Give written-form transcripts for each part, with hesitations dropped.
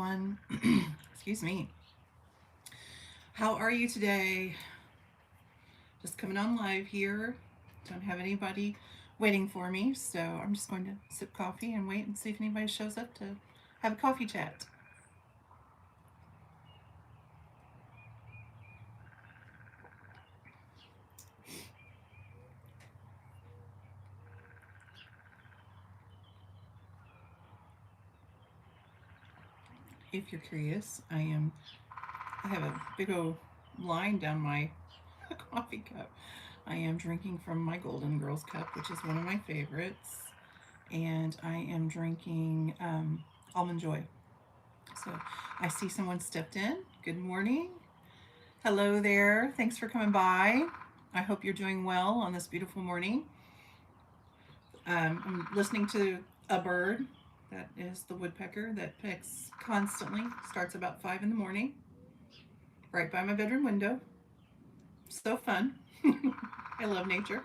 everyone. Excuse me. How are you today? Just coming on live here. Don't have anybody waiting for me, so I'm just going to sip coffee and wait and see if anybody shows up to have a coffee chat. If you're curious, I have a big old line down my coffee cup. I am drinking from my Golden Girls cup, which is one of my favorites, and I am drinking Almond Joy. So I see someone stepped in. Good morning. Hello there. Thanks for coming by. I hope you're doing well on this beautiful morning. I'm listening to a bird. That is the woodpecker that picks constantly. Starts about 5 in the morning, right by my bedroom window. So fun. I love nature.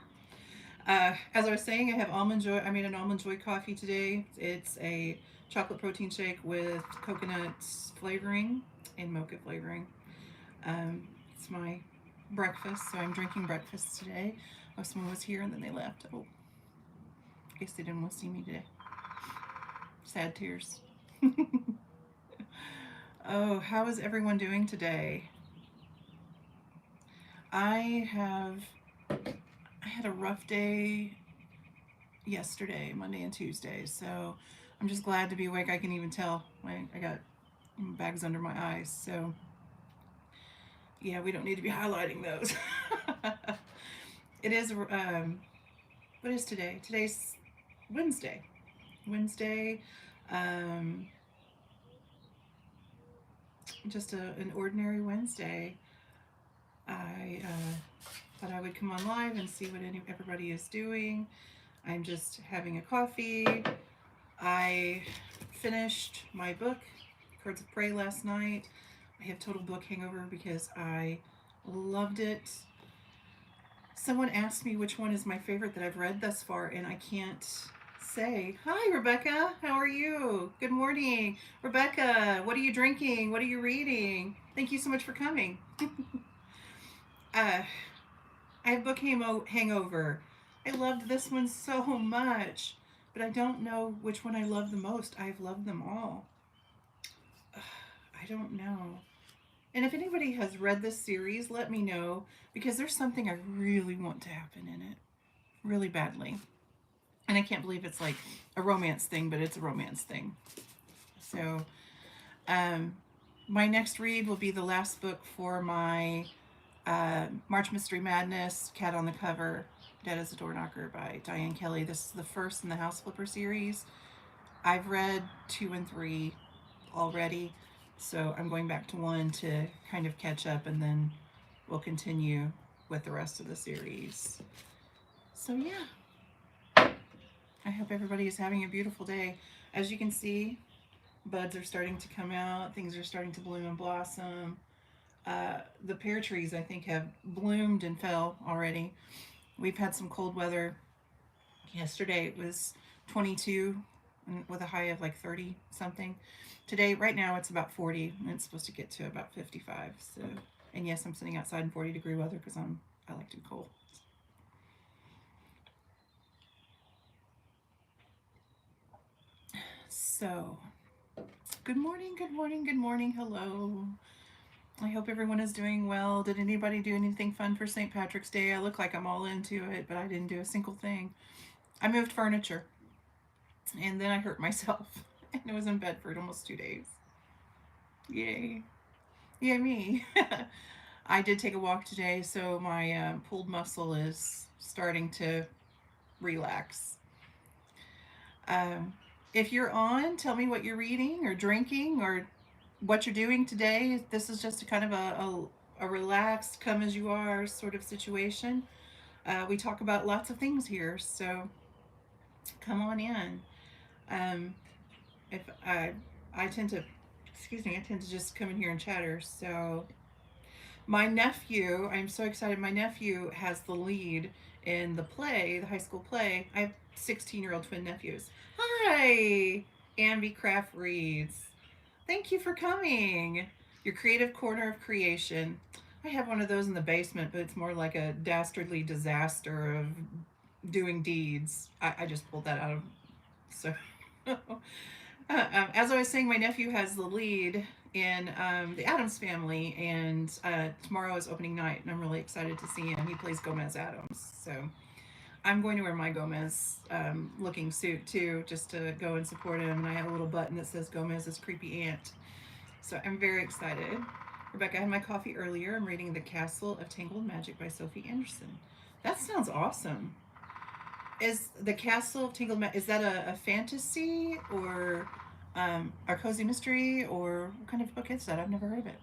As I was saying, I have almond joy. I made an almond joy coffee today. It's a chocolate protein shake with coconut flavoring and mocha flavoring. It's my breakfast, so I'm drinking breakfast today. Oh, someone was here and then they left. Oh, I guess they didn't want to see me today. Sad tears. Oh, how is everyone doing today? I have I had a rough day yesterday, Monday and Tuesday, so I'm just glad to be awake. I can even tell I got bags under my eyes, so yeah, we don't need to be highlighting those. It is what is today? Today's Wednesday. Wednesday. Um, just an ordinary Wednesday. I thought I would come on live and see what everybody is doing. I'm just having a coffee. I finished my book, Cards of Prey, last night. I have total book hangover because I loved it. Someone asked me which one is my favorite that I've read thus far, and I can't say. Hi, Rebecca. How are you? Good morning. Rebecca, what are you drinking? What are you reading? Thank you so much for coming. uh, I have book hangover. I loved this one so much, but I don't know which one I love the most. I've loved them all. I don't know. And if anybody has read this series, let me know because there's something I really want to happen in it really badly. And I can't believe it's like a romance thing, but it's a romance thing. So, um, my next read will be the last book for my March Mystery Madness, Cat on the Cover, Dead as a Door Knocker by Diane Kelly. This is the first in the House Flipper series. I've read 2 and 3 already, so I'm going back to 1 to kind of catch up, and then we'll continue with the rest of the series. So yeah, I hope everybody is having a beautiful day. As you can see, buds are starting to come out, things are starting to bloom and blossom. The pear trees, I think, have bloomed and fell already. We've had some cold weather. Yesterday it was 22 with a high of like 30 something. Today, right now, it's about 40, and it's supposed to get to about 55. So, and yes, I'm sitting outside in 40-degree weather because I like to be cold. So, good morning, good morning, good morning. Hello. I hope everyone is doing well. Did anybody do anything fun for St. Patrick's Day? I look like I'm all into it, but I didn't do a single thing. I moved furniture, and then I hurt myself, and I was in bed for almost 2 days. Yay. Yeah, me. I did take a walk today, so my pulled muscle is starting to relax. Um, if you're on, tell me what you're reading or drinking or what you're doing today. This is just a kind of a relaxed, come as you are sort of situation. We talk about lots of things here, so come on in. Um, if I tend to, excuse me, I tend to just come in here and chatter. So my nephew, I'm so excited. My nephew has the lead in the play, the high school play. I have 16-year-old twin nephews. Hi, Ambi Craft Reads. Thank you for coming. Your creative corner of creation. I have one of those in the basement, but it's more like a dastardly disaster of doing deeds. I just pulled that out of. So, as I was saying, my nephew has the lead in the Adams Family, and tomorrow is opening night, and I'm really excited to see him. He plays Gomez Adams, so I'm going to wear my Gomez looking suit too, just to go and support him. And I have a little button that says Gomez's creepy aunt. So I'm very excited. Rebecca, I had my coffee earlier. I'm reading The Castle of Tangled Magic by Sophie Anderson. That sounds awesome. Is The Castle of Tangled Magic, is that a fantasy or a cozy mystery, or what kind of book is that? I've never heard of it.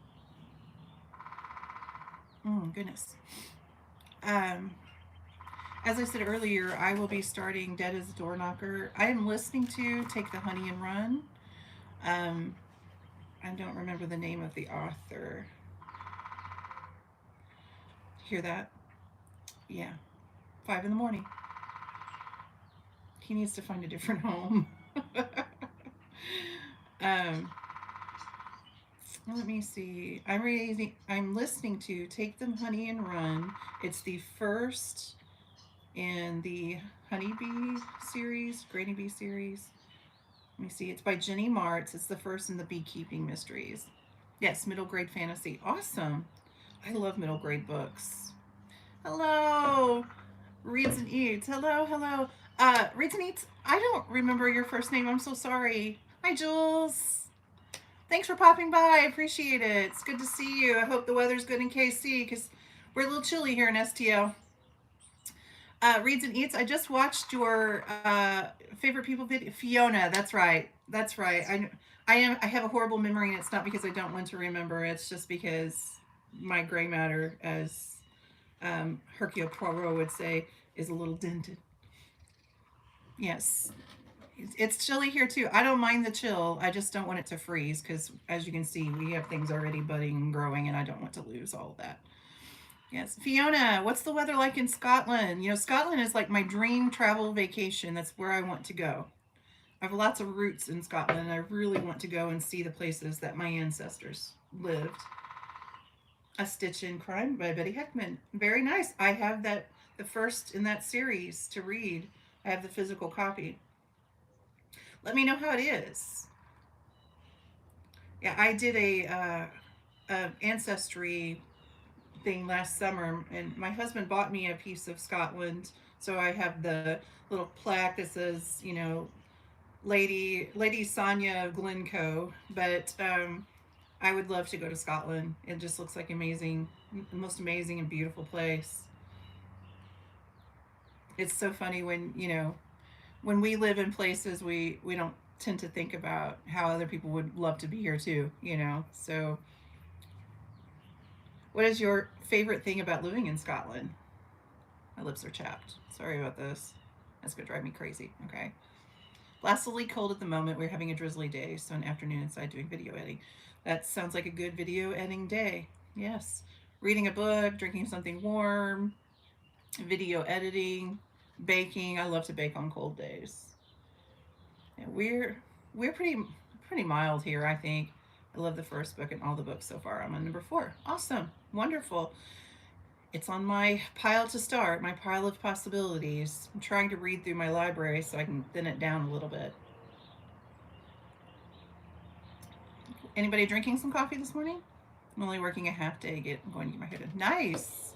Goodness. Um, as I said earlier, I will be starting Dead as a Door Knocker. I am listening to Take the Honey and Run. Um, I don't remember the name of the author. Hear that? Yeah. 5 in the morning. He needs to find a different home. um, let me see. I'm listening to Take Them Honey and Run. It's the first in the Honeybee series, Granny Bee series. Let me see. It's by Jenny Martz. It's the first in the beekeeping mysteries. Yes, middle grade fantasy. Awesome. I love middle grade books. Hello, Reads and Eats. Hello, hello. Reads and Eats. I don't remember your first name. I'm so sorry. Hi, Jules. Thanks for popping by. I appreciate it. It's good to see you. I hope the weather's good in KC because we're a little chilly here in STL. Reads and Eats. I just watched your favorite people video. Fiona. That's right. That's right. I have a horrible memory, and it's not because I don't want to remember. It's just because my gray matter, as Hercule Poirot would say, is a little dented. Yes. It's chilly here too. I don't mind the chill. I just don't want it to freeze because, as you can see, we have things already budding and growing, and I don't want to lose all of that. Yes. Fiona, what's the weather like in Scotland? You know, Scotland is like my dream travel vacation. That's where I want to go. I have lots of roots in Scotland, and I really want to go and see the places that my ancestors lived. A Stitch in Crime by Betty Heckman. Very nice. I have that, the first in that series to read. I have the physical copy. Let me know how it is. Yeah, I did a ancestry thing last summer, and my husband bought me a piece of Scotland, so I have the little plaque that says, you know, Lady Sonia of Glencoe. But I would love to go to Scotland. It just looks like the most amazing and beautiful place. It's so funny when, you know, when we live in places, we don't tend to think about how other people would love to be here too, you know. So what is your favorite thing about living in Scotland? My lips are chapped. Sorry about this. That's gonna drive me crazy. Okay. Lastly, cold at the moment. We're having a drizzly day, so an afternoon inside doing video editing. That sounds like a good video editing day. Yes. Reading a book, drinking something warm, video editing, baking. I love to bake on cold days. And we're pretty mild here, I think. I love the first book and all the books so far. I'm on number 4. Awesome. Wonderful. It's on my pile to start, my pile of possibilities. I'm trying to read through my library so I can thin it down a little bit. Anybody drinking some coffee this morning? I'm only working a half day. I'm going to get my hair done. Nice.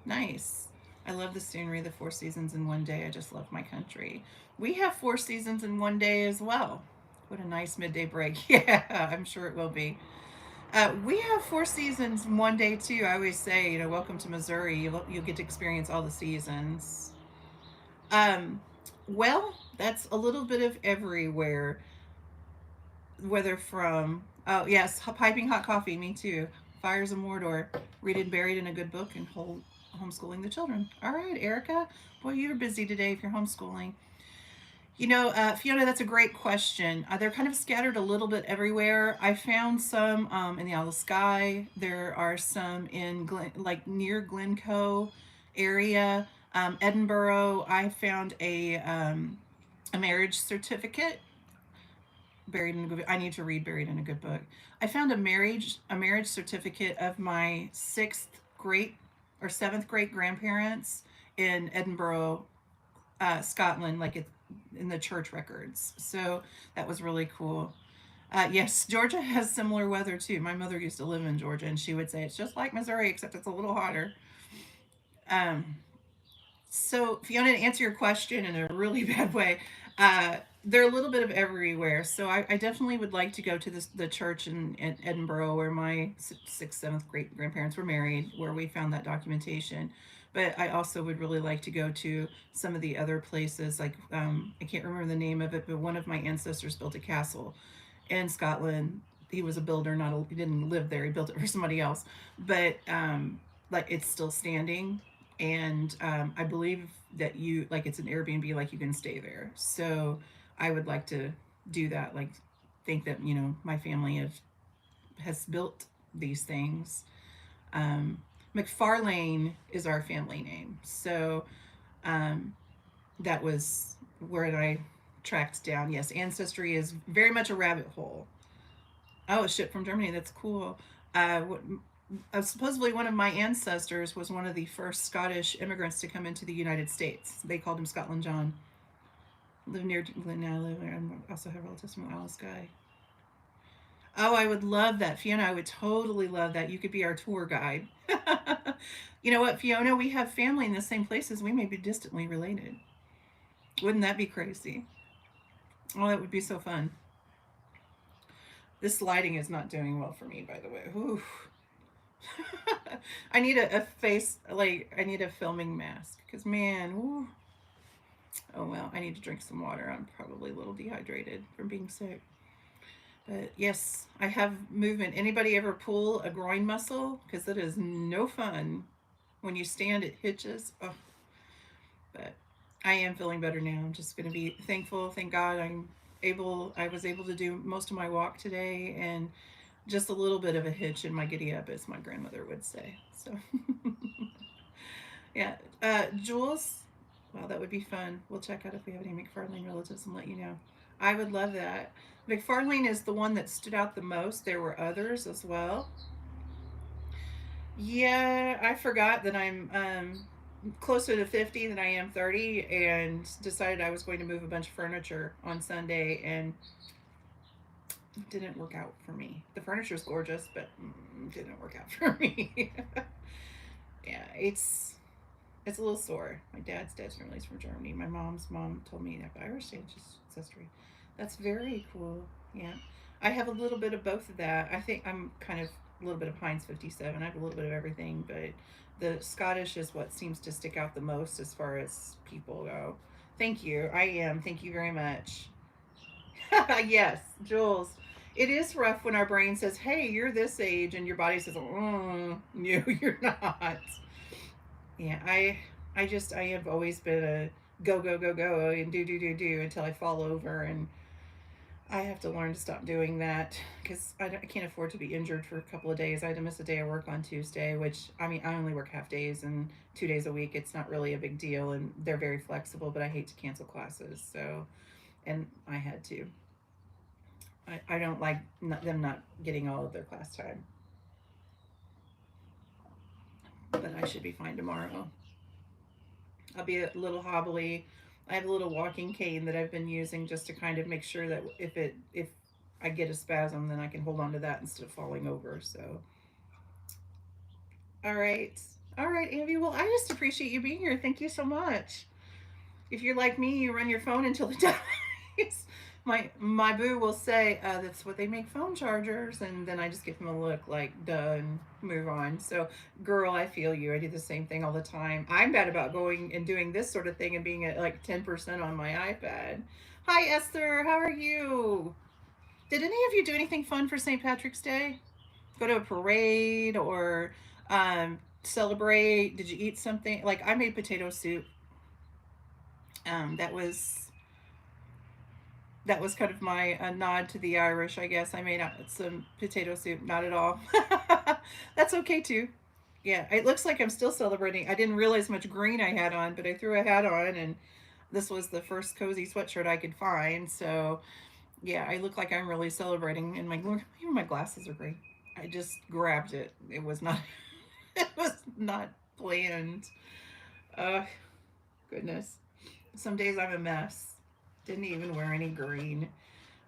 Nice. I love the scenery, the 4 seasons in one day. I just love my country. We have 4 seasons in one day as well. What a nice midday break. Yeah, I'm sure it will be. We have 4 seasons in one day too. I always say, you know, welcome to Missouri. You'll get to experience all the seasons. Well, that's a little bit of everywhere. Whether from, oh yes, piping hot coffee. Me too. Fires of Mordor. Read it buried in a good book and homeschooling the children. All right, Erica. Boy, you're busy today if you're homeschooling. You know, Fiona, that's a great question. They're kind of scattered a little bit everywhere. I found some in the Isle of Skye. There are some in like near Glencoe area. Edinburgh, I found a marriage certificate. Buried in a Good. I need to read Buried in a Good Book. I found a marriage certificate of my sixth great or seventh great grandparents in Edinburgh, Scotland, like it in the church records. So that was really cool. Yes, Georgia has similar weather too. My mother used to live in Georgia, and she would say it's just like Missouri, except it's a little hotter. Um, so, Fiona, to answer your question in a really bad way, they're a little bit of everywhere. So, I definitely would like to go to the church in Edinburgh where my sixth, seventh great grandparents were married, where we found that documentation. But I also would really like to go to some of the other places. Like, I can't remember the name of it, but one of my ancestors built a castle in Scotland. He was a builder, he didn't live there. He built it for somebody else, but like it's still standing, and I believe that you like it's an Airbnb, like you can stay there. So I would like to do that. Like think that my family has built these things. Um, McFarlane is our family name, so um, that was where I tracked down. Yes, ancestry is very much a rabbit hole. Oh, a ship from Germany. That's cool. Supposedly, one of my ancestors was one of the first Scottish immigrants to come into the United States. They called him Scotland John. Live near now. Live there. I also have relatives from Isle of Skye. Oh, I would love that, Fiona. I would totally love that. You could be our tour guide. You know what, Fiona? We have family in the same places. We may be distantly related. Wouldn't that be crazy? Oh, that would be so fun. This lighting is not doing well for me, by the way. Ooh. I need a face, like, I need a filming mask. Because, man, ooh. Oh, well, I need to drink some water. I'm probably a little dehydrated from being sick. But, yes, I have movement. Anybody ever pull a groin muscle? Because it is no fun. When you stand, it hitches. Oh, but I am feeling better now. I'm just going to be thankful. Thank God I was able to do most of my walk today, and just a little bit of a hitch in my giddy up, as my grandmother would say. So, yeah. Jules, well, that would be fun. We'll check out if we have any McFarlane relatives and let you know. I would love that. McFarlane is the one that stood out the most. There were others as well. Yeah, I forgot that I'm closer to 50 than I am 30, and decided I was going to move a bunch of furniture on Sunday, and it didn't work out for me. The furniture's gorgeous, but didn't work out for me. Yeah, it's a little sore. My dad's family is from Germany. My mom's mom told me that Irish ancestry. That's very cool. Yeah, I have a little bit of both of that. I think I'm kind of a little bit of Heinz 57. I have a little bit of everything, but the Scottish is what seems to stick out the most as far as people go. Thank you. I am. Thank you very much. Yes, Jules. It is rough when our brain says, "Hey, you're this age," and your body says, "No, you're not." Yeah, I have always been a go go go go and do until I fall over, and I have to learn to stop doing that because I can't afford to be injured for a couple of days. I had to miss a day of work on Tuesday, which I mean I only work half days and 2 days a week. It's not really a big deal, and they're very flexible. But I hate to cancel classes, so and I had to. I don't like them not getting all of their class time, but I should be fine tomorrow. I'll be a little hobbly. I have a little walking cane that I've been using just to kind of make sure that if I get a spasm, then I can hold on to that instead of falling over. So, all right, all right, Andy. Well, I just appreciate you being here. Thank you so much. If you're like me, you run your phone until it dies. My boo will say, "That's what they make phone chargers," and then I just give him a look like, "Duh," and move on. So, girl, I feel you. I do the same thing all the time. I'm bad about going and doing this sort of thing and being at like 10% on my iPad. Hi, Esther. How are you? Did any of you do anything fun for St. Patrick's Day? Go to a parade or celebrate? Did you eat something? Like I made potato soup. That was kind of my nod to the Irish, I guess. I made some potato soup. Not at all. That's okay too. Yeah, it looks like I'm still celebrating. I didn't realize how much green I had on, but I threw a hat on, and this was the first cozy sweatshirt I could find. So Yeah, I look like I'm really celebrating, and even my glasses are gray. I just grabbed it. It was not. It was not planned. Oh goodness. Some days I'm a mess. Didn't even wear any green.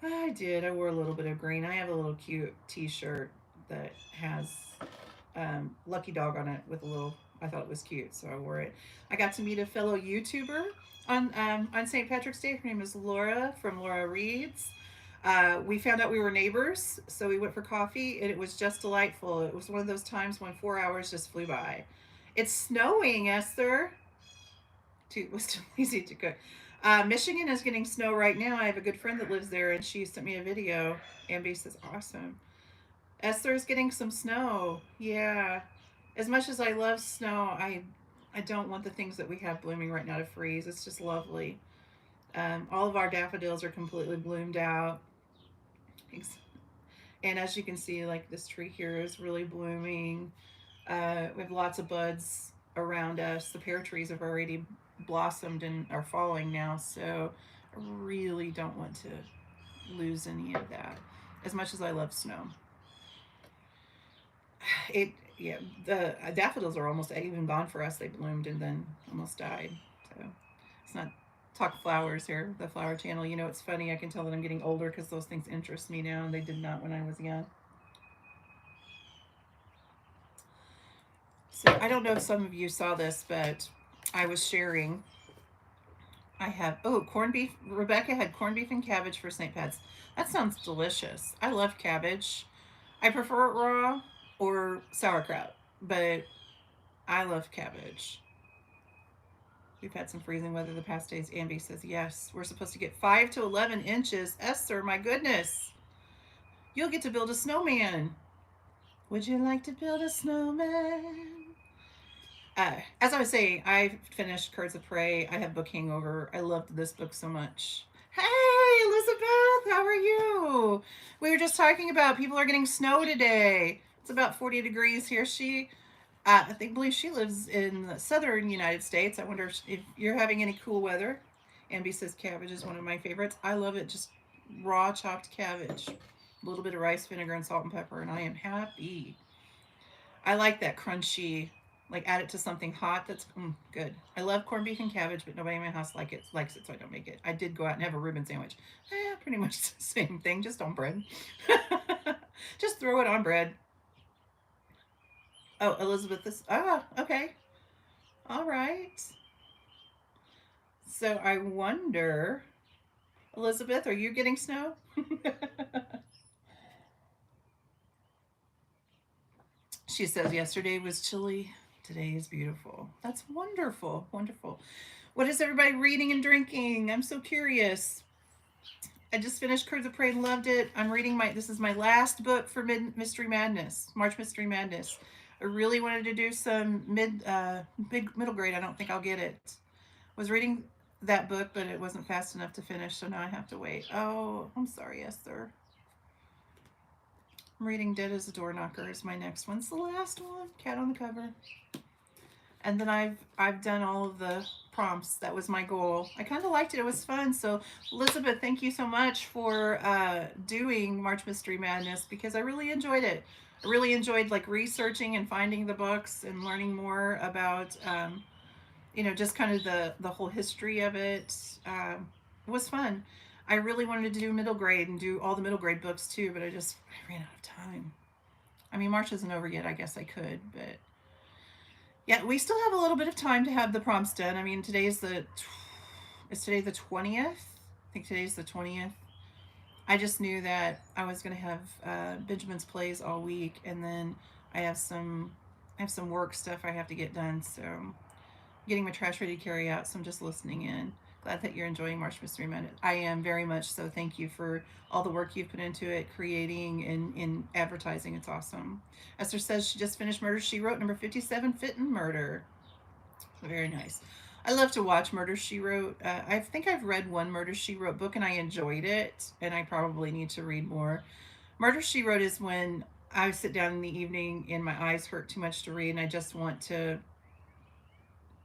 I did. I wore a little bit of green. I have a little cute T-shirt that has Lucky Dog on it with a little. I thought it was cute, so I wore it. I got to meet a fellow YouTuber on St. Patrick's Day. Her name is Laura from Laura Reads. We found out we were neighbors, so we went for coffee, and it was just delightful. It was one of those times when 4 hours just flew by. It's snowing, Esther. Too was too lazy to cook. Michigan is getting snow right now. I have a good friend that lives there, and she sent me a video. Ambi says, "Awesome." Esther's getting some snow. Yeah. As much as I love snow, I don't want the things that we have blooming right now to freeze. It's just lovely. All of our daffodils are completely bloomed out. And as you can see, like this tree here is really blooming. We have lots of buds around us. The pear trees have already blossomed and are falling now. So I really don't want to lose any of that. As much as I love snow, it yeah, the daffodils are almost even gone for us. They bloomed and then almost died. So it's not talk flowers here, the flower channel. You know, it's funny. I can tell that I'm getting older because those things interest me now, and they did not when I was young. So I don't know if some of you saw this, but I was sharing. I have corned beef. Rebecca had corned beef and cabbage for St. Pat's. That sounds delicious. I love cabbage. I prefer it raw or sauerkraut, but I love cabbage. We've had some freezing weather the past days. Ambi says yes. We're supposed to get 5 to 11 inches. Esther, my goodness. You'll get to build a snowman. Would you like to build a snowman? As I was saying, I finished Curds of Prey. I have book hangover. I loved this book so much. Hey, Elizabeth, how are you? We were just talking about people are getting snow today. It's about 40 degrees here. Believe she lives in the southern United States. I wonder if you're having any cool weather. Ambi says cabbage is one of my favorites. I love it, just raw chopped cabbage, a little bit of rice vinegar and salt and pepper, and I am happy. I like that crunchy, like add it to something hot. That's good. I love corned beef and cabbage, but nobody in my house likes it, so I don't make it. I did go out and have a Reuben sandwich. Pretty much the same thing, just on bread. Just throw it on bread. Oh, Elizabeth, okay. All right. So I wonder, Elizabeth, are you getting snow? She says yesterday was chilly. Today is beautiful. That's wonderful. Wonderful. What is everybody reading and drinking? I'm so curious. I just finished Curds of Prey and loved it. This is my last book for Mystery Madness, March Mystery Madness. I really wanted to do some big middle grade. I don't think I'll get it. Was reading that book, but it wasn't fast enough to finish, so now I have to wait. Oh, I'm sorry, Esther. I'm reading Dead as a Door Knocker is my next one. It's the last one. Cat on the cover. And then I've done all of the prompts. That was my goal. I kind of liked it. It was fun. So Elizabeth, thank you so much for doing March Mystery Madness because I really enjoyed it. I really enjoyed like researching and finding the books and learning more about just kind of the whole history of it. It was fun. I really wanted to do middle grade and do all the middle grade books too, but I ran out of time. I mean, March isn't over yet. I guess I could, but yeah, we still have a little bit of time to have the prompts done. I mean, is today the 20th? I think today's the 20th. I just knew that I was going to have Benjamin's plays all week, and then I have some work stuff I have to get done. So getting my trash ready to carry out. So I'm just listening in. Glad that you're enjoying March Mystery Madness. I am very much so. Thank you for all the work you've put into it, creating and in advertising. It's awesome. Esther says she just finished Murder, She Wrote, number 57, Fit and Murder. Very nice. I love to watch Murder, She Wrote. I think I've read one Murder, She Wrote book and I enjoyed it, and I probably need to read more. Murder, She Wrote is when I sit down in the evening and my eyes hurt too much to read and I just want to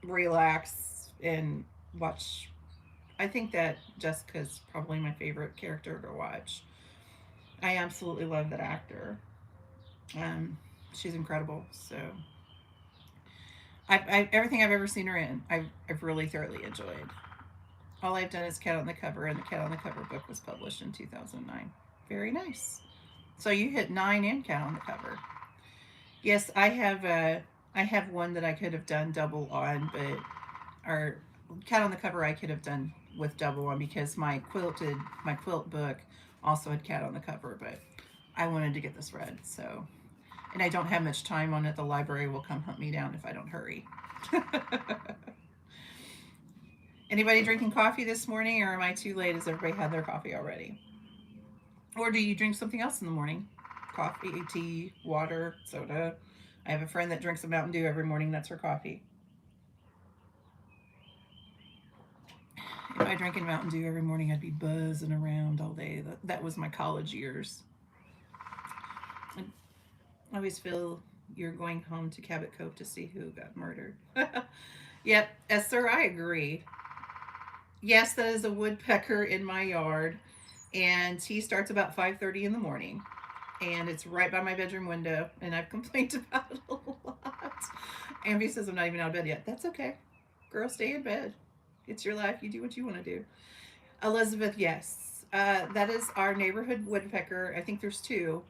relax and watch I think that Jessica's probably my favorite character to watch. I absolutely love that actor. Um, she's incredible. So everything I've ever seen her in, I've really thoroughly enjoyed. All I've done is Cat on the Cover, and the Cat on the Cover book was published in 2009. Very nice. So you hit nine and Cat on the Cover. Yes, I have. I have one that I could have done double on, but or Cat on the Cover I could have done with double on because my quilt book also had Cat on the Cover, but I wanted to get this read. So, and I don't have much time on it. The library will come hunt me down if I don't hurry. Anybody drinking coffee this morning, or am I too late? Has everybody had their coffee already? Or do you drink something else in the morning? Coffee, tea, water, soda. I have a friend that drinks a Mountain Dew every morning. That's her coffee. If I drank a Mountain Dew every morning, I'd be buzzing around all day. That was my college years. I always feel you're going home to Cabot Cove to see who got murdered. Yep, Esther, I agree. Yes, that is a woodpecker in my yard, and he starts about 5:30 in the morning, and it's right by my bedroom window, and I've complained about it a lot. Amby says I'm not even out of bed yet. That's okay. Girl, stay in bed. It's your life. You do what you want to do. Elizabeth, yes. That is our neighborhood woodpecker. I think there's two.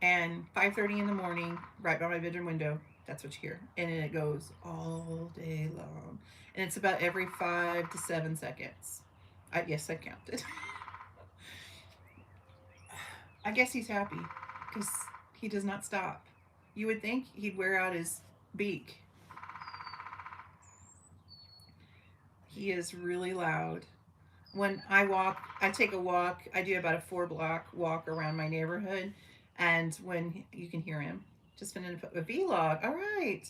And 5:30 in the morning, right by my bedroom window, that's what you hear. And it goes all day long. And it's about every 5 to 7 seconds. Yes, I counted. I guess he's happy because he does not stop. You would think he'd wear out his beak. He is really loud. When I walk, I take a walk. I do about a 4 block walk around my neighborhood, and when you can hear him, just finished a vlog. All right,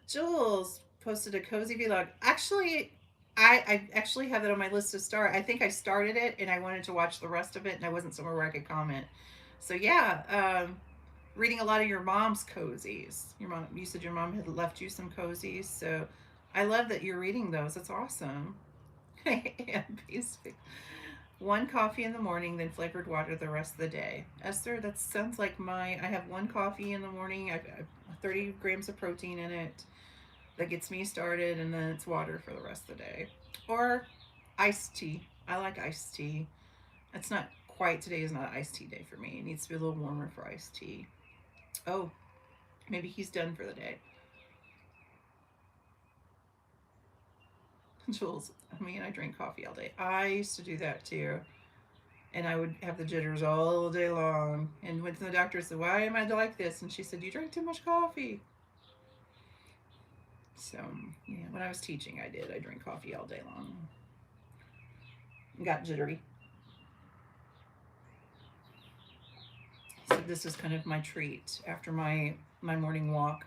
Jules posted a cozy vlog. Actually, I actually have it on my list to start. I think I started it and I wanted to watch the rest of it, and I wasn't somewhere where I could comment. So yeah, reading a lot of your mom's cozies. Your mom, you said your mom had left you some cozies, so I love that you're reading those. That's awesome. And basic. One coffee in the morning, then flavored water the rest of the day. Esther, that sounds like my. I have one coffee in the morning. I've 30 grams of protein in it. That gets me started, and then it's water for the rest of the day. Or iced tea. I like iced tea. It's not quite, today is not iced tea day for me. It needs to be a little warmer for iced tea. Oh, maybe he's done for the day. Jules, I mean, I drink coffee all day. I used to do that too. And I would have the jitters all day long. And went to the doctor and said, "Why am I like this?" And she said, "You drink too much coffee." So, yeah, when I was teaching, I did. I drank coffee all day long. Got jittery. So this is kind of my treat after my morning walk,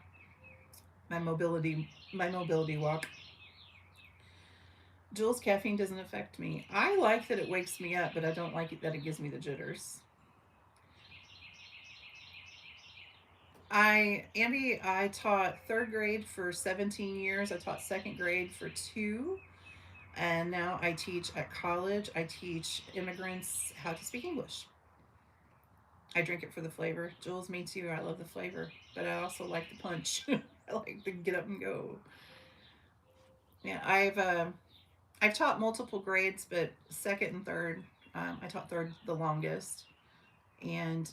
my mobility walk. Jules, caffeine doesn't affect me. I like that it wakes me up, but I don't like it that it gives me the jitters. I taught third grade for 17 years. I taught second grade for 2, and now I teach at college. I teach immigrants how to speak English. I drink it for the flavor. Jules, me too. I love the flavor, but I also like the punch. I like to get up and go. Yeah, I've taught multiple grades, but second and third. I taught third the longest, and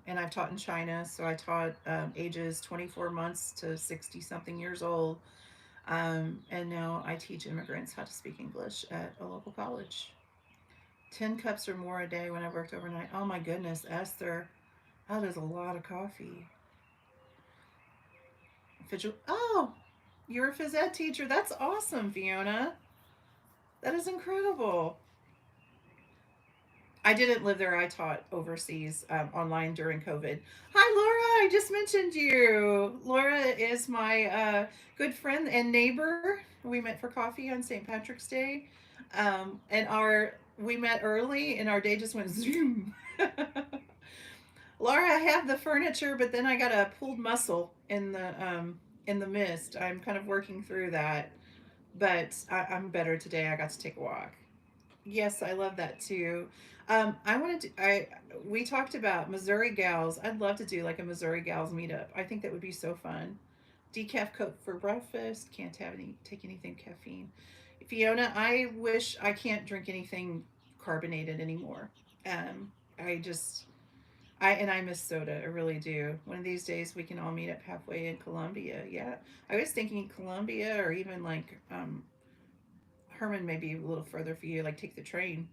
I've taught in China, so I taught ages 24 months to 60 something years old. And now I teach immigrants how to speak English at a local college. 10 cups or more a day when I worked overnight. Oh my goodness, Esther, that is a lot of coffee. Oh, you're a phys ed teacher. That's awesome, Fiona. That is incredible. I didn't live there. I taught overseas online during COVID. Hi, Laura. I just mentioned you. Laura is my good friend and neighbor. We met for coffee on St. Patrick's Day, and our we met early, and our day just went zoom. Laura, I have the furniture, but then I got a pulled muscle in the mist. I'm kind of working through that, but I'm better today. I got to take a walk. Yes, I love that too. I wanted to. We talked about Missouri gals. I'd love to do like a Missouri gals meetup. I think that would be so fun. Decaf Coke for breakfast. Can't have any take anything caffeine. Fiona, I wish I can't drink anything carbonated anymore. I just I miss soda. I really do. One of these days we can all meet up halfway in Columbia. Yeah, I was thinking Columbia or even like Herman, maybe a little further for you. Like take the train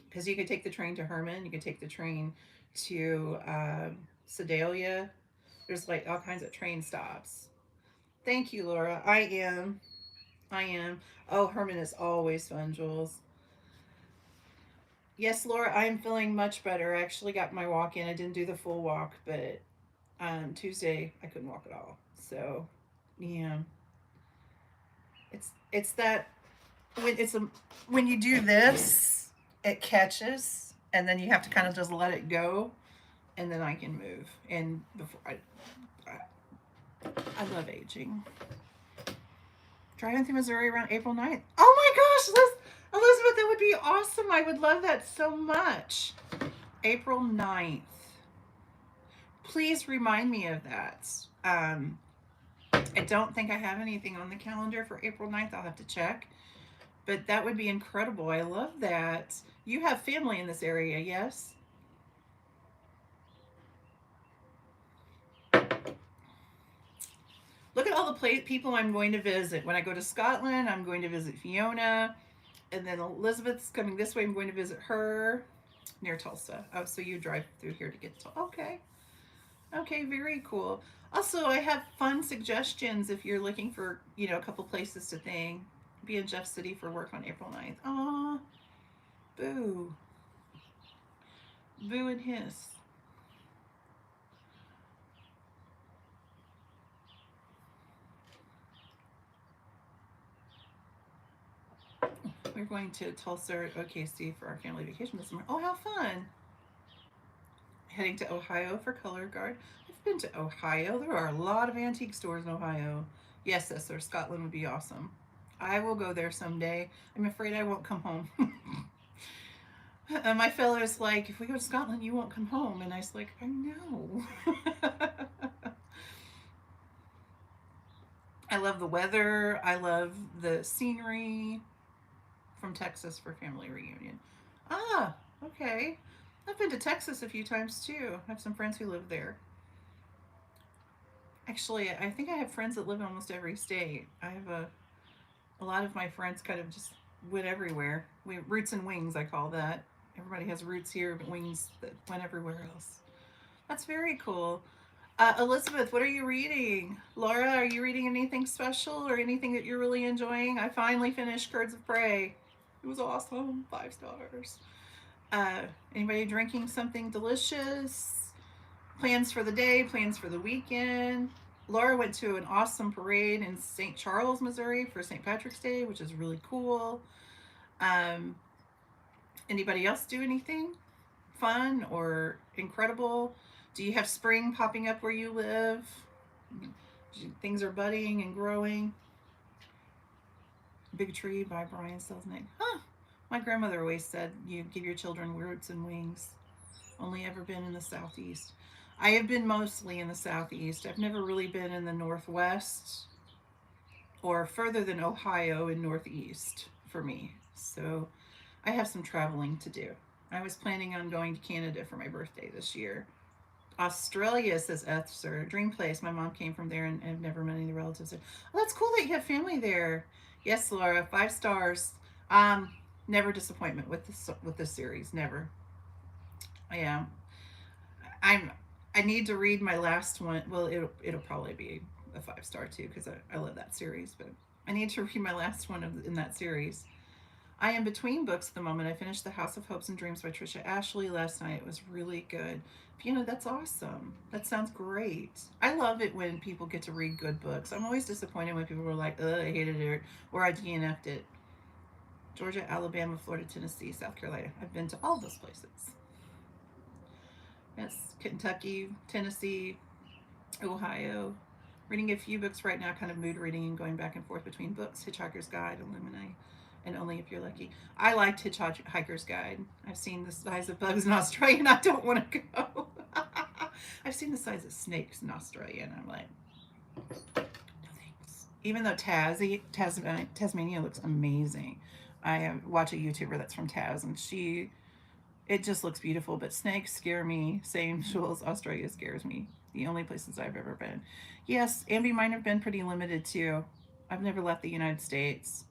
because you could take the train to Herman. You could take the train to Sedalia. There's like all kinds of train stops. Thank you, Laura. I am. I am. Oh, Herman is always fun, Jules. Yes, Laura, I am feeling much better. I actually got my walk in. I didn't do the full walk, but Tuesday I couldn't walk at all. So, yeah, it's that when it's a when you do this, it catches, and then you have to kind of just let it go, and then I can move. And before I love aging. Driving through Missouri around April 9th. Oh my gosh, Elizabeth, that would be awesome. I would love that so much. April 9th. Please remind me of that. I don't think I have anything on the calendar for April 9th. I'll have to check. But that would be incredible. I love that. You have family in this area, yes? Look at all the people I'm going to visit. When I go to Scotland, I'm going to visit Fiona. And then Elizabeth's coming this way. I'm going to visit her near Tulsa. Oh, so you drive through here to get to. Okay. Okay, very cool. Also, I have fun suggestions if you're looking for, a couple places to thing. Be in Jeff City for work on April 9th. Aw, boo. Boo and hiss. We're going to Tulsa or OKC for our family vacation this summer. Oh, how fun! Heading to Ohio for Color Guard. I've been to Ohio. There are a lot of antique stores in Ohio. Yes, or Scotland would be awesome. I will go there someday. I'm afraid I won't come home. My fellow's like, if we go to Scotland, you won't come home. And I was like, I know. I love the weather. I love the scenery from Texas for family reunion. Ah, okay. I've been to Texas a few times too. I have some friends who live there. Actually, I think I have friends that live in almost every state. I have a lot of my friends kind of just went everywhere. Roots and wings, I call that. Everybody has roots here, but wings that went everywhere else. That's very cool. Elizabeth, what are you reading? Laura, are you reading anything special or anything that you're really enjoying? I finally finished Birds of Prey. It was awesome. 5 stars. Uh, Anybody drinking something delicious? Plans for the day, plans for the weekend. Laura went to an awesome parade in St. Charles, Missouri for St. Patrick's Day, which is really cool. Um, Anybody else do anything fun or incredible? Do you have spring popping up where you live? Things are budding and growing. Big Tree by Brian Selznick. Huh. My grandmother always said you give your children roots and wings. Only ever been in the Southeast. I have been mostly in the Southeast. I've never really been in the Northwest or further than Ohio and Northeast for me. So I have some traveling to do. I was planning on going to Canada for my birthday this year. Australia, says Esther. Dream place. My mom came from there and I've never met any of the relatives there. Oh, that's cool that you have family there. Yes, Laura, 5 stars. Um, Never disappointment with this series. Never. Yeah, I'm. I need to read my last one. Well, it'll probably be a 5 star too because I love that series. But I need to read my last one in that series. I am between books at the moment. I finished The House of Hopes and Dreams by Trisha Ashley last night. It was really good. Fiona, that's awesome. That sounds great. I love it when people get to read good books. I'm always disappointed when people are like, ugh, I hated it, or I DNF'd it. Georgia, Alabama, Florida, Tennessee, South Carolina. I've been to all those places. Yes, Kentucky, Tennessee, Ohio. Reading a few books right now, kind of mood reading and going back and forth between books, Hitchhiker's Guide, Illuminate. and only if you're lucky. I liked Hitchhiker's Guide. I've seen the size of bugs in Australia, and I don't want to go. I've seen the size of snakes in Australia, and I'm like, no thanks. Even though Tasmania looks amazing. I watch a YouTuber that's from Taz, and it just looks beautiful. But snakes scare me. Same as Australia scares me. The only places I've ever been. Yes, Ambi, mine have been pretty limited too. I've never left the United States.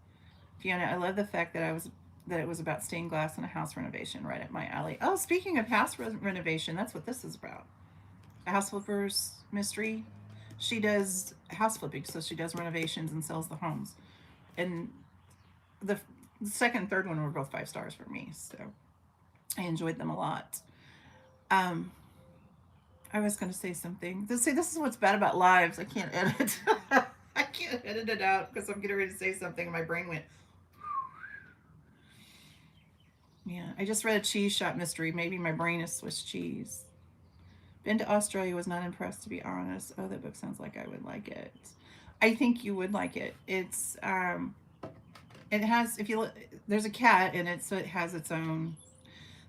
Fiona, I love the fact that it was about stained glass and a house renovation right up my alley. Oh, speaking of renovation, that's what this is about. A house flippers mystery. She does house flipping, so she does renovations and sells the homes. And the second and third one were both 5 stars for me, so I enjoyed them a lot. Um, I was going to say something. This is what's bad about lives. I can't edit. I can't edit it out because I'm getting ready to say something and my brain went. Yeah, I just read a cheese shop mystery. Maybe my brain is Swiss cheese. Been to Australia, was not impressed, to be honest. Oh, that book sounds like I would like it. I think you would like it. It has, if you look, there's a cat in it, so it has its own,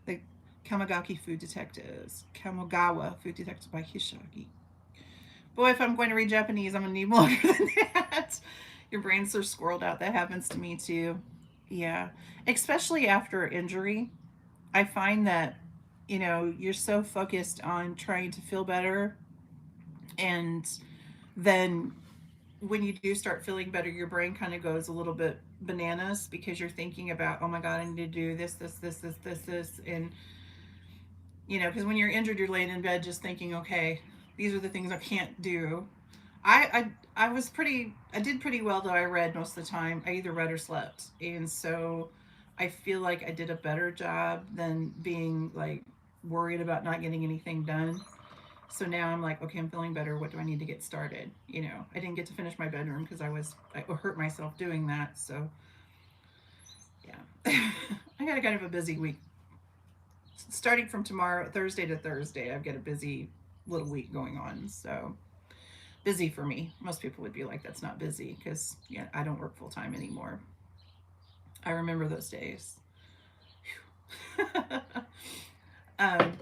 the Kamagaki Food Detectives. Kamogawa Food Detectives by Hishagi. Boy, if I'm going to read Japanese, I'm going to need longer than that. Your brains are squirreled out. That happens to me too. Yeah. Especially after injury. I find that, you're so focused on trying to feel better. And then when you do start feeling better, your brain kind of goes a little bit bananas because you're thinking about, oh my God, I need to do this, this, this, this, this, this. And, because when you're injured, you're laying in bed just thinking, okay, these are the things I can't do. I did pretty well though. I read most of the time. I either read or slept. And so I feel like I did a better job than being like worried about not getting anything done. So now I'm like, okay, I'm feeling better. What do I need to get started? I didn't get to finish my bedroom because I hurt myself doing that. So yeah, I got a kind of a busy week. Starting from tomorrow, Thursday to Thursday, I've got a busy little week going on. So busy for me. Most people would be like, that's not busy because I don't work full time anymore. I remember those days. um,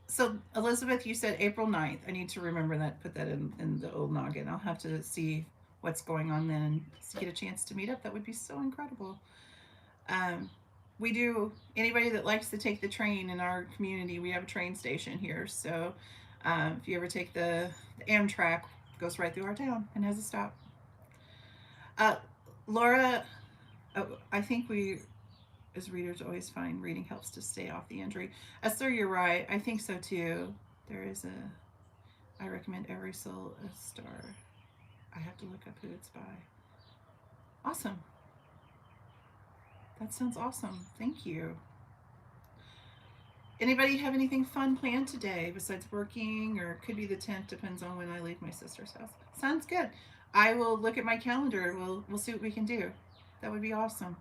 so Elizabeth, you said April 9th. I need to remember that, put that in the old noggin. I'll have to see what's going on then and get a chance to meet up. That would be so incredible. Um, we do, anybody that likes to take the train in our community, we have a train station here. So if you ever take the Amtrak, it goes right through our town and has a stop. Laura, I think we, as readers, always find reading helps to stay off the injury. Esther, you're right. I think so too. There is I recommend Every Soul a Star. I have to look up who it's by. Awesome. That sounds awesome. Thank you. Anybody have anything fun planned today besides working, or it could be the 10th, depends on when I leave my sister's house. Sounds good. I will look at my calendar. We'll see what we can do. That would be awesome.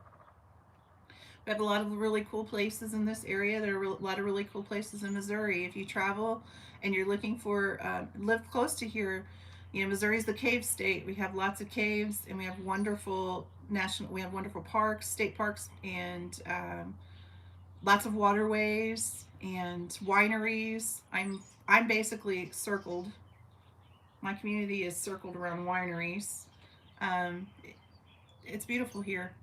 We have a lot of really cool places in this area. There are a lot of really cool places in Missouri. If you travel and you're looking for live close to here, Missouri is the cave state. We have lots of caves, and we have wonderful parks, state parks, and lots of waterways and wineries. I'm basically circled. My community is circled around wineries. Um, it's beautiful here.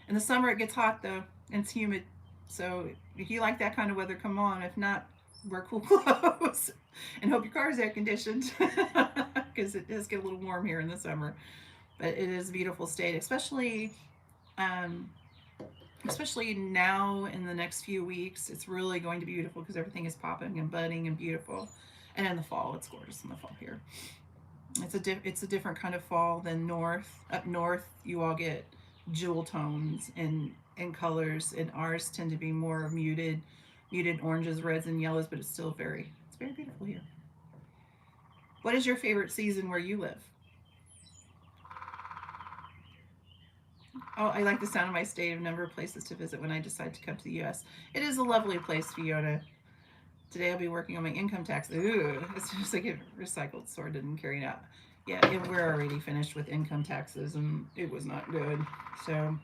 In the summer, it gets hot though, and it's humid. So if you like that kind of weather, come on. If not, wear cool clothes and hope your car is air conditioned because it does get a little warm here in the summer. But it is a beautiful state, um, especially now in the next few weeks. It's really going to be beautiful because everything is popping and budding and beautiful. And in the fall, it's gorgeous in the fall here. It's a different kind of fall than north. Up north, you all get jewel tones and colors, and ours tend to be more muted oranges, reds, and yellows. But it's very beautiful here. What is your favorite season where you live? Oh, I like the sound of my state of number of places to visit when I decide to come to the U.S. It is a lovely place, Fiona. Today I'll be working on my income tax. Ooh, as soon as I get recycled, so I didn't carry it out. Yeah, we're already finished with income taxes, and it was not good. So,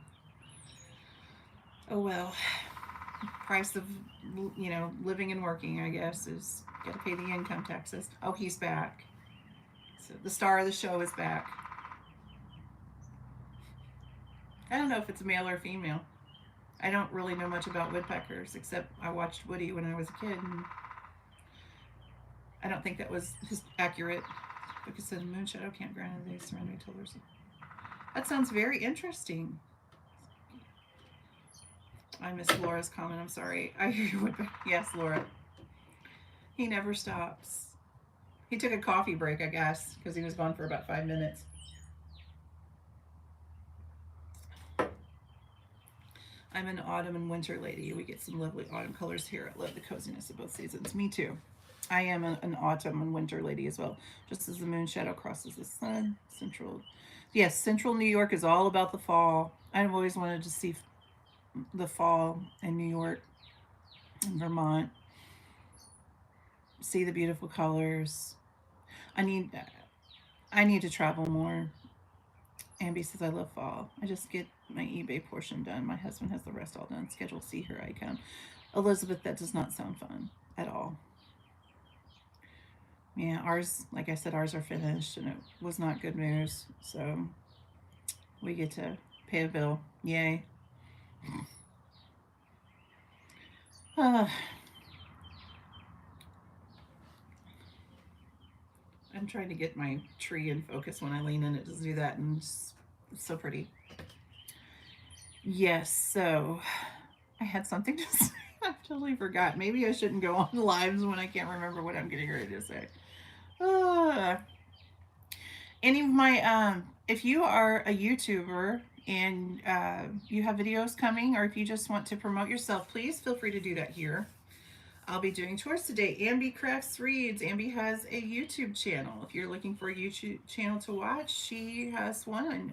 oh well. Price of living and working, I guess, is got to pay the income taxes. Oh, he's back. So the star of the show is back. I don't know if it's a male or female. I don't really know much about woodpeckers, except I watched Woody when I was a kid, and I don't think that was accurate because the moonshadow campground and they surrounding tillers. That sounds very interesting. I missed Laura's comment. I'm sorry. I hear you. Yes, Laura. He never stops. He took a coffee break, I guess, because he was gone for about 5 minutes. I'm an autumn and winter lady. We get some lovely autumn colors here. I love the coziness of both seasons. Me too. I am an autumn and winter lady as well. Just as the moon shadow crosses the sun, yes, central New York is all about the fall. I've always wanted to see the fall in New York and Vermont. See the beautiful colors. I need I need to travel more. Ambi says I love fall. I just get my eBay portion done. My husband has the rest all done. Schedule C, here I come. Elizabeth, that does not sound fun at all. Yeah, ours, like I said, ours are finished, and it was not good news. So we get to pay a bill. Yay. Uh, I'm trying to get my tree in focus when I lean in. It doesn't do that, and it's so pretty. Yes, so I had something to say. I totally forgot. Maybe I shouldn't go on lives when I can't remember what I'm getting ready to say. Uh, any of my, if you are a YouTuber and you have videos coming, or if you just want to promote yourself, please feel free to do that here. I'll be doing tours today. Ambi Crafts Reads. Ambi has a YouTube channel. If you're looking for a YouTube channel to watch, she has one.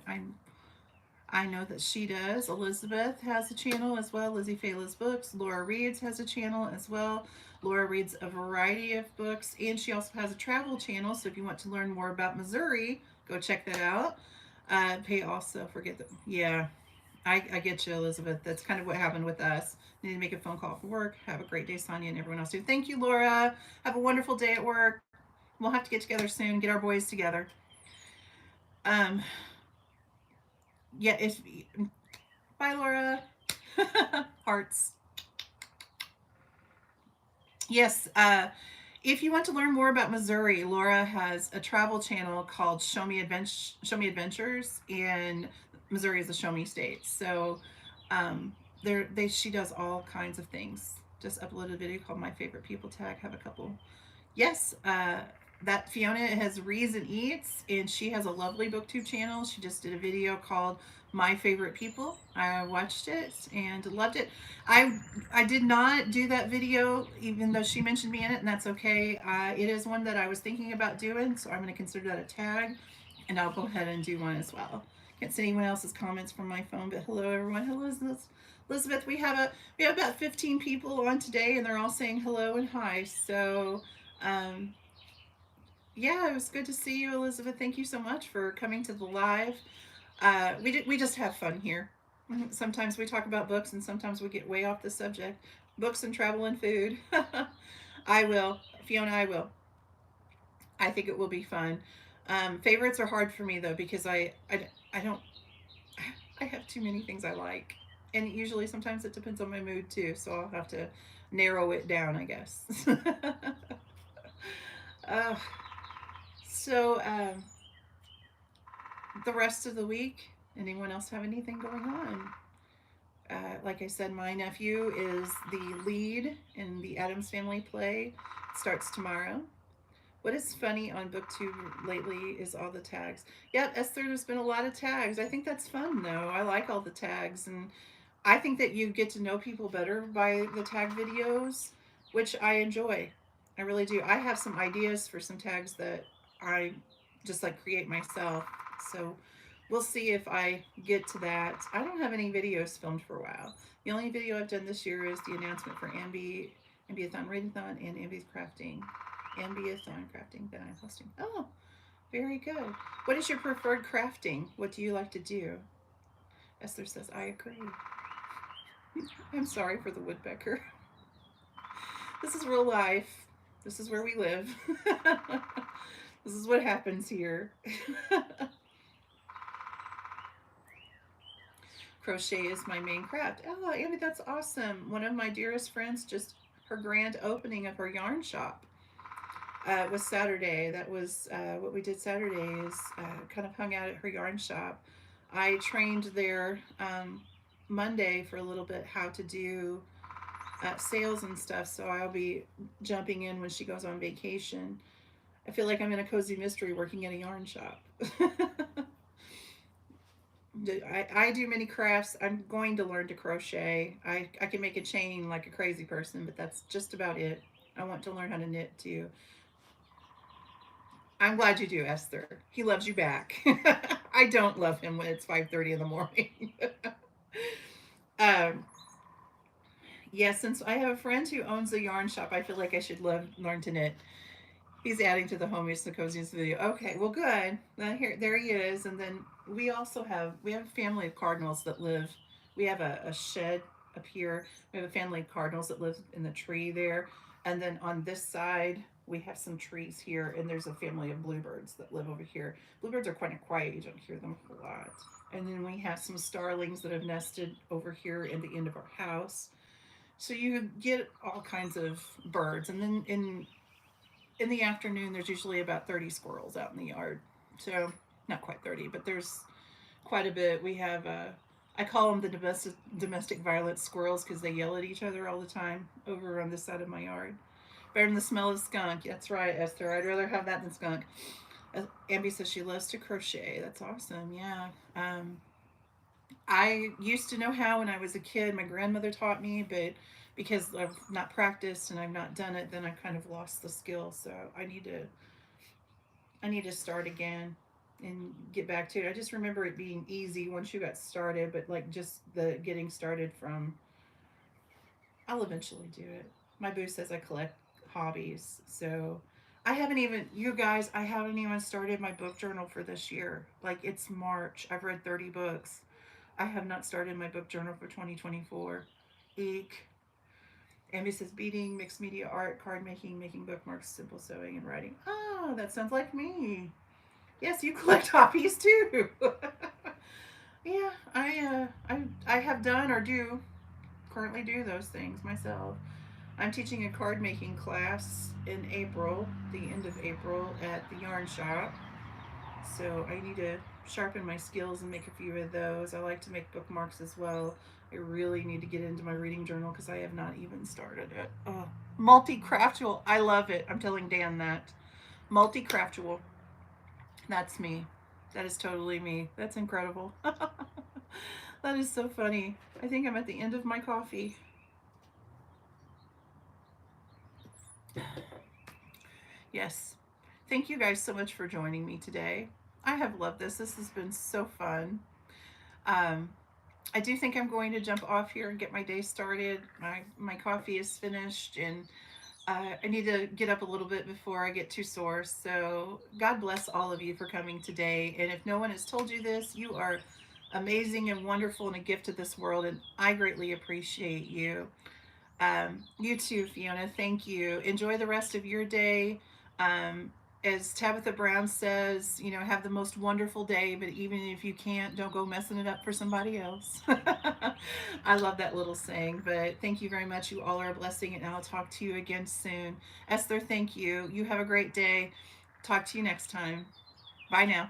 I know that she does. Elizabeth has a channel as well. Lizzie Fela's Books. Laura Reads has a channel as well. Laura reads a variety of books, and she also has a travel channel. So if you want to learn more about Missouri, go check that out. Pay also forget that. Yeah, I get you, Elizabeth. That's kind of what happened with us. Need to make a phone call for work. Have a great day, Sonia, and everyone else too. Thank you, Laura. Have a wonderful day at work. We'll have to get together soon. Get our boys together. Um, yeah. If bye, Laura. Hearts. Yes. If you want to learn more about Missouri, Laura has a travel channel called Show Me Adventures, and Missouri is a Show Me state. So, she does all kinds of things. Just uploaded a video called My Favorite People Tag. Have a couple. Yes, that Fiona has Reads and Eats, and she has a lovely booktube channel. She just did a video called My Favorite People. I watched it and loved it. I did not do that video, even though she mentioned me in it, and that's okay. It is one that I was thinking about doing, so I'm going to consider that a tag, and I'll go ahead and do one as well. Can't see anyone else's comments from my phone, but hello everyone. Hello Elizabeth. We have about 15 people on today, and they're all saying hello and hi. So um, yeah, it was good to see you, Elizabeth. Thank you so much for coming to the live. We just have fun here. Sometimes we talk about books, and sometimes we get way off the subject. Books and travel and food. I will, Fiona. I will. I think it will be fun. Favorites are hard for me though because I don't I have too many things I like, and usually sometimes it depends on my mood too. So I'll have to narrow it down, I guess. uh, so the rest of the week, anyone else have anything going on? Like I said, my nephew is the lead in the Addams Family play. It starts tomorrow. What is funny on BookTube lately is all the tags. Yep, Esther, there's been a lot of tags. I think that's fun though. I like all the tags, and I think that you get to know people better by the tag videos, which I enjoy. I really do. I have some ideas for some tags that I just like create myself. So we'll see if I get to that. I don't have any videos filmed for a while. The only video I've done this year is the announcement for Ambiathon Readathon and Ambi's Crafting. Ambiathon Crafting that I'm hosting. Oh, Very good. What is your preferred crafting? What do you like to do? Esther says, I agree. I'm sorry for the woodpecker. This is real life. This is where we live. This is what happens here. Crochet is my main craft. Oh, Amy, that's awesome. One of my dearest friends just her grand opening of her yarn shop was Saturday. That was what we did Saturday is kind of hung out at her yarn shop. I trained there Monday for a little bit how to do sales and stuff, so I'll be jumping in when she goes on vacation. I feel like I'm in a cozy mystery working at a yarn shop. I do many crafts. I'm going to learn to crochet. I can make a chain like a crazy person, but that's just about it. I want to learn how to knit too. I'm glad you do, Esther. He loves you back. I don't love him when it's 5:30 in the morning. um, yeah, since I have a friend who owns a yarn shop, I feel like I should learn to knit. He's adding to the homies the coziest video. Okay, well, good. Here, there he is. And then we have a family of cardinals that live. We have a shed up here. We have a family of cardinals that live in the tree there. And then on this side, we have some trees here, and there's a family of bluebirds that live over here. Bluebirds are quite quiet. You don't hear them a whole lot. And then we have some starlings that have nested over here in the end of our house. So you get all kinds of birds. And then in the afternoon, there's usually about 30 squirrels out in the yard. So, not quite 30, but there's quite a bit. We have, I call them the domestic violence squirrels because they yell at each other all the time over on this side of my yard. Better than the smell of skunk. That's right, Esther. I'd rather have that than skunk. Ambi says she loves to crochet. That's awesome. Yeah. I used to know how when I was a kid. My grandmother taught me, but because I've not practiced and I've not done it, then I kind of lost the skill. So I need to start again and get back to it. I just remember it being easy once you got started, but like just the getting started from I'll eventually do it. My boo says I collect hobbies. So I haven't even you guys, I haven't even started my book journal for this year. Like it's March. I've read 30 books. I have not started my book journal for 2024. Eek. Amy says beading, mixed media art, card making, making bookmarks, simple sewing, and writing. Oh, that sounds like me. Yes, you collect hobbies too. Yeah, I have done or do currently do those things myself. I'm teaching a card making class in April, the end of April, at the yarn shop. So I need to sharpen my skills and make a few of those. I like to make bookmarks as well. I really need to get into my reading journal because I have not even started it. Oh, multi-craftual. I love it. I'm telling Dan that. Multi-craftual. That's me. That is totally me. That's incredible. That is so funny. I think I'm at the end of my coffee. Yes. Thank you guys so much for joining me today. I have loved this. This has been so fun. Um, I do think I'm going to jump off here and get my day started. My coffee is finished, and I need to get up a little bit before I get too sore. So God bless all of you for coming today. And if no one has told you this, you are amazing and wonderful and a gift to this world, and I greatly appreciate you. You too, Fiona. Thank you. Enjoy the rest of your day. As Tabitha Brown says, you know, have the most wonderful day, but even if you can't, don't go messing it up for somebody else. I love that little saying, but thank you very much. You all are a blessing, and I'll talk to you again soon. Esther, thank you. You have a great day. Talk to you next time. Bye now.